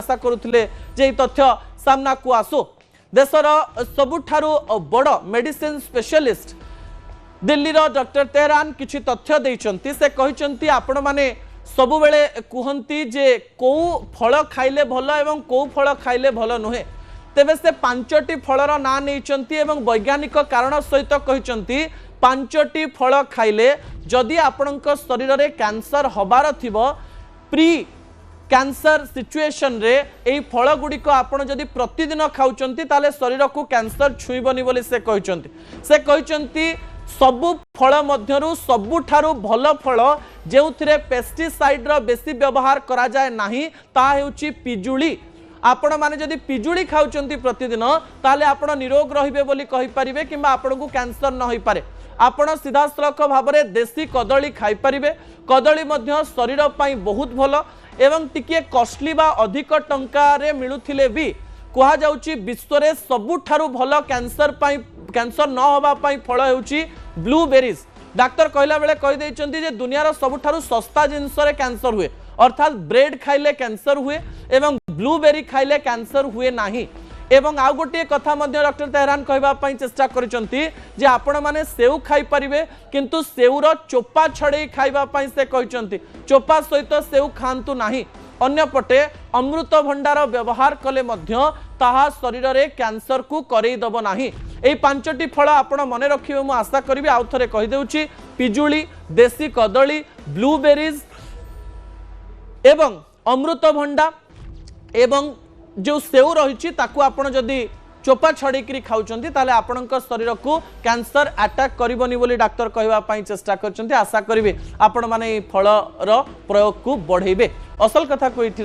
आशा करुले जे तथ्य सामना को आसू देशर सबुठारु बड़ medicine specialist Delhi doctor Tehran किछि तथ्य देइचंती से कहिचंती आपण माने सबु बेले कहंती जे को फल खाइले भल एवं को फल खाइले भल नुहे तेबे से पांचटी फलर ना नैचंती एवं वैज्ञानिक कारण सहित कहिचंती पांचटी फल खाइले जदि आपणक शरीर रे कैंसर हबार थिबो प्री कैंसर सिचुएशन रे एई फल गुडी को आपण जदि प्रतिदिन खाउचंती ताले शरीर को कैंसर छुईबनी बोली से कहिचंती सबु फल मध्यरु सबुठारु भल फल जेउथिरे पेस्टिसाइड रो बेसी व्यवहार करा जाय नाही ता हेउची पिजुली आपण माने जदि पिजुली खाउचंती प्रतिदिन ताले आपण निरोग रहिबे बोली कहि परिबे किंबा आपण को कैंसर न होई पारे आपण सीधासलख भाव में देसी कदली खाई परिबे कदली मध्य शरीर पई बहुत भल एवं टिके कॉस्टली बा अधिक टंका रे मिलुथिले भी कहा जाउची विश्व रे सबुठारु भल कैंसर न होबा पई फल हेउची ब्लूबेरीज डाक्टर कहला बेले कहि दैचंती जे दुनियार सबुठारु सस्ता जिंस रे कैंसर हुए अर्थात ब्रेड खाइले कैंसर हुए एवं ब्लूबेरी खाइले कैंसर हुए नाही एवं आउ गोटे कथा मध्य डॉक्टर तेहरान कहबा पई चेष्टा करिसंती जे आपण माने सेउ खाई परिबे किंतु सेउर चोपा छड़े खाइबा पई से कहिसंती चोपा सहित सेउ खांतु नाही अन्यपटे अमृत भंडार व्यवहार कले मध्य ताहा शरीर रे कैंसर को करई दबो नाही एई पांचटी फल आपण मने रखिबे मु आशा करिबे आउ थरे कहि देउची पिजुली देसी कदली ब्लूबेरीज एवं अमृत भंडा एवं जो सेउ रही ताकू आपण जदि चोपा छड़ेकरी खाउचंती ताले आपणक शरीर को कैंसर अटैक करबनी बोली डॉक्टर कहबा पई चेष्टा करचंती आशा करिवे आपण माने फल रो प्रयोग को बढ़ेबे असल कथा को इठी